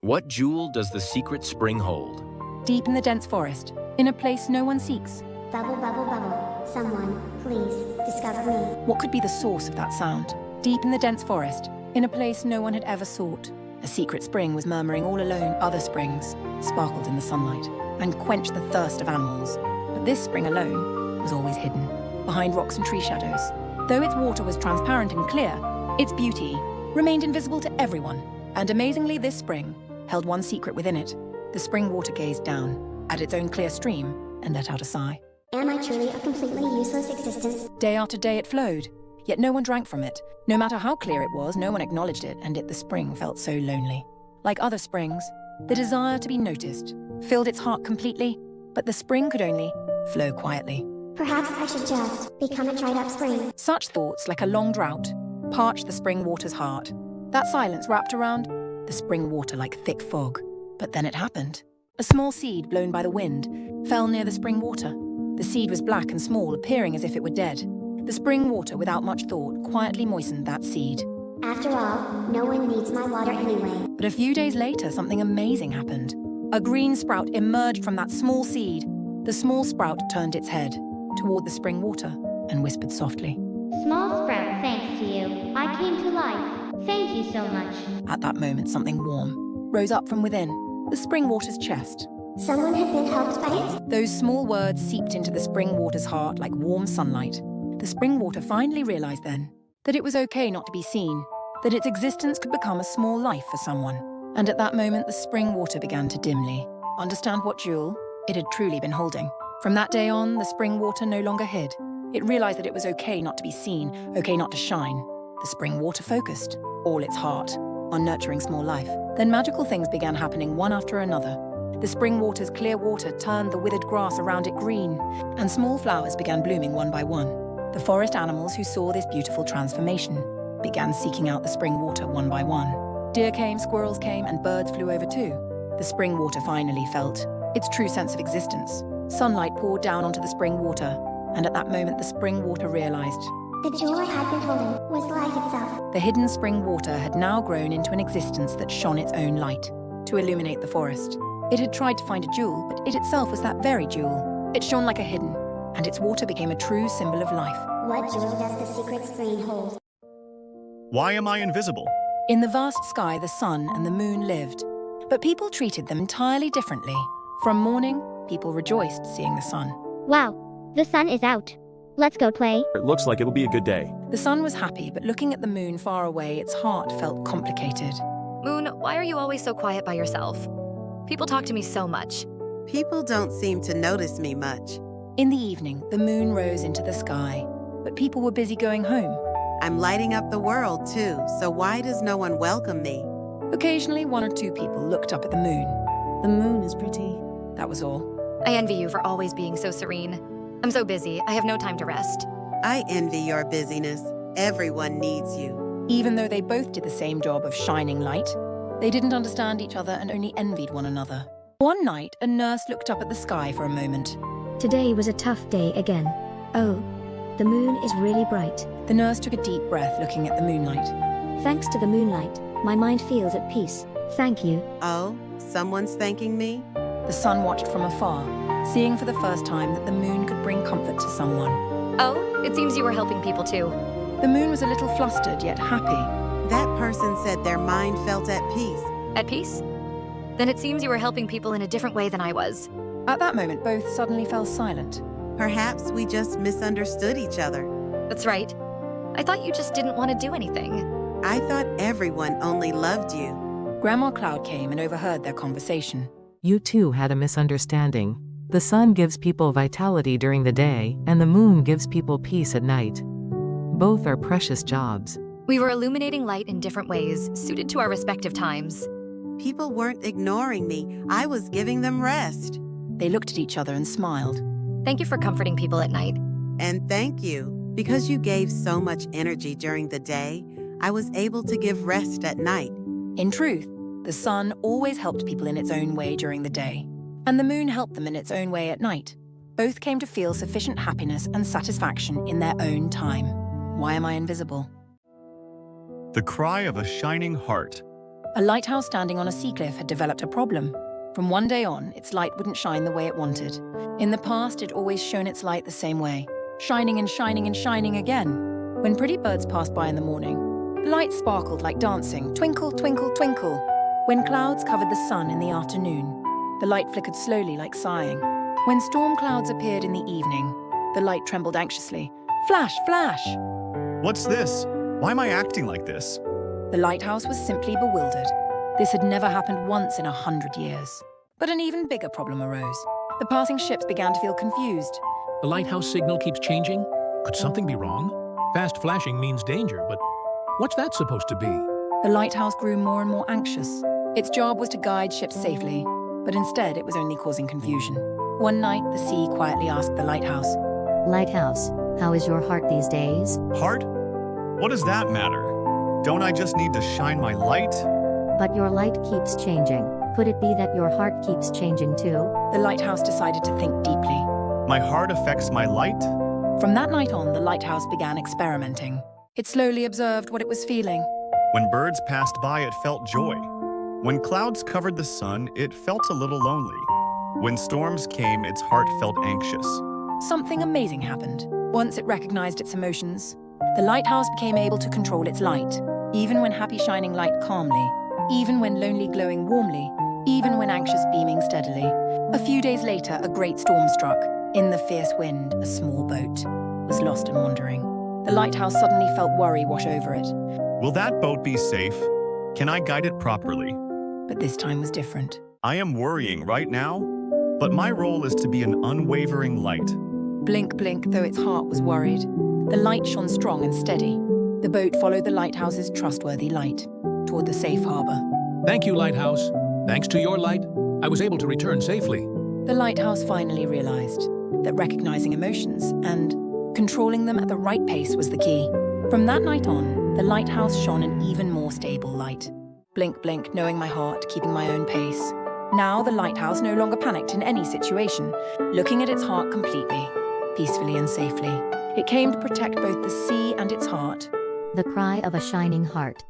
What jewel does the secret spring hold? Deep in the dense forest, in a place no one seeks. Bubble, bubble, bubble. Someone, please, discover me. What could be the source of that sound? Deep in the dense forest, in a place no one had ever sought, a secret spring was murmuring all alone. Other springs sparkled in the sunlight and quenched the thirst of animals. But this spring alone was always hidden, behind rocks and tree shadows. Though its water was transparent and clear, its beauty remained invisible to everyone. And amazingly, this spring held one secret within it. The spring water gazed down at its own clear stream and let out a sigh. Am I truly a completely useless existence? Day after day it flowed, yet no one drank from it. No matter how clear it was, no one acknowledged it, and the spring felt so lonely. Like other springs, the desire to be noticed filled its heart completely, but the spring could only flow quietly. Perhaps I should just become a dried-up spring. Such thoughts, like a long drought, parched the spring water's heart. That silence wrapped around the spring water like thick fog. But then it happened. A small seed blown by the wind fell near the spring water. The seed was black and small, appearing as if it were dead. The spring water, without much thought, quietly moistened that seed. After all, no one needs my water anyway. But a few days later, something amazing happened. A green sprout emerged from that small seed. The small sprout turned its head toward the spring water and whispered softly. Small sprout, thanks to you, I came to life. Thank you so much. At that moment, something warm rose up from within, the spring water's chest. Someone had been helped by it? Those small words seeped into the spring water's heart like warm sunlight. The spring water finally realized then that it was okay not to be seen, that its existence could become a small life for someone. And at that moment, the spring water began to dimly understand what jewel it had truly been holding. From that day on, the spring water no longer hid. It realized that it was okay not to be seen, okay not to shine. The spring water focused all its heart on nurturing small life. Then magical things began happening one after another. The spring water's clear water turned the withered grass around it green, and small flowers began blooming one by one. The forest animals who saw this beautiful transformation began seeking out the spring water one by one. Deer came, squirrels came, and birds flew over too. The spring water finally felt its true sense of existence. Sunlight poured down onto the spring water, and at that moment the spring water realized The jewel I had been holding was light itself. the hidden spring water had now grown into an existence that shone its own light to illuminate the forest. It had tried to find a jewel, but it itself was that very jewel. It shone like a hidden, and its water became a true symbol of life. What jewel does the secret spring hold? Why am I invisible? In the vast sky, the sun and the moon lived, but people treated them entirely differently. From morning, people rejoiced seeing the sun. Wow, the sun is out. Let's go play. It looks like it'll be a good day. The sun was happy, but looking at the moon far away, its heart felt complicated. Moon, why are you always so quiet by yourself? People talk to me so much. People don't seem to notice me much. In the evening, the moon rose into the sky, but people were busy going home. I'm lighting up the world too, so why does no one welcome me? Occasionally, one or two people looked up at the moon. The moon is pretty. That was all. I envy you for always being so serene. I'm so busy, I have no time to rest. I envy your busyness. Everyone needs you. Even though they both did the same job of shining light, they didn't understand each other and only envied one another. One night, a nurse looked up at the sky for a moment. Today was a tough day again. Oh, the moon is really bright. The nurse took a deep breath looking at the moonlight. Thanks to the moonlight, my mind feels at peace. Thank you. Oh, someone's thanking me? The sun watched from afar, seeing for the first time that the moon could bring comfort to someone. Oh, it seems you were helping people too. The moon was a little flustered yet happy. That person said their mind felt at peace. At peace? Then it seems you were helping people in a different way than I was. At that moment, both suddenly fell silent. Perhaps we just misunderstood each other. That's right. I thought you just didn't want to do anything. I thought everyone only loved you. Grandma Cloud came and overheard their conversation. You two had a misunderstanding. The sun gives people vitality during the day, and the moon gives people peace at night. Both are precious jobs. We were illuminating light in different ways, suited to our respective times. People weren't ignoring me. I was giving them rest. They looked at each other and smiled. Thank you for comforting people at night. And thank you. Because you gave so much energy during the day, I was able to give rest at night. In truth, the sun always helped people in its own way during the day, and the moon helped them in its own way at night. Both came to feel sufficient happiness and satisfaction in their own time. Why am I invisible? The cry of a shining heart. A lighthouse standing on a sea cliff had developed a problem. From one day on, its light wouldn't shine the way it wanted. In the past, it always shone its light the same way, shining and shining and shining again. When pretty birds passed by in the morning, the light sparkled like dancing, twinkle, twinkle, twinkle. When clouds covered the sun in the afternoon, the light flickered slowly like sighing. When storm clouds appeared in the evening, the light trembled anxiously. Flash, flash! What's this? Why am I acting like this? The lighthouse was simply bewildered. This had never happened once in 100 years. But an even bigger problem arose. The passing ships began to feel confused. The lighthouse signal keeps changing? Could something be wrong? Fast flashing means danger, but what's that supposed to be? The lighthouse grew more and more anxious. Its job was to guide ships safely, but instead it was only causing confusion. One night, the sea quietly asked the lighthouse, Lighthouse, how is your heart these days? Heart? What does that matter? Don't I just need to shine my light? But your light keeps changing. Could it be that your heart keeps changing too? The lighthouse decided to think deeply. My heart affects my light? From that night on, the lighthouse began experimenting. It slowly observed what it was feeling. When birds passed by, it felt joy. When clouds covered the sun, it felt a little lonely. When storms came, its heart felt anxious. Something amazing happened. Once it recognized its emotions, the lighthouse became able to control its light, even when happy shining light calmly, even when lonely glowing warmly, even when anxious beaming steadily. A few days later, a great storm struck. In the fierce wind, a small boat was lost and wandering. The lighthouse suddenly felt worry wash over it. Will that boat be safe? Can I guide it properly? But this time was different. I am worrying right now, but my role is to be an unwavering light. Blink, blink, though its heart was worried. The light shone strong and steady. The boat followed the lighthouse's trustworthy light toward the safe harbor. Thank you, lighthouse. Thanks to your light, I was able to return safely. The lighthouse finally realized that recognizing emotions and controlling them at the right pace was the key. From that night on, the lighthouse shone an even more stable light. Blink, blink, knowing my heart, keeping my own pace. Now the lighthouse no longer panicked in any situation, looking at its heart completely, peacefully and safely. It came to protect both the sea and its heart. The cry of a shining heart.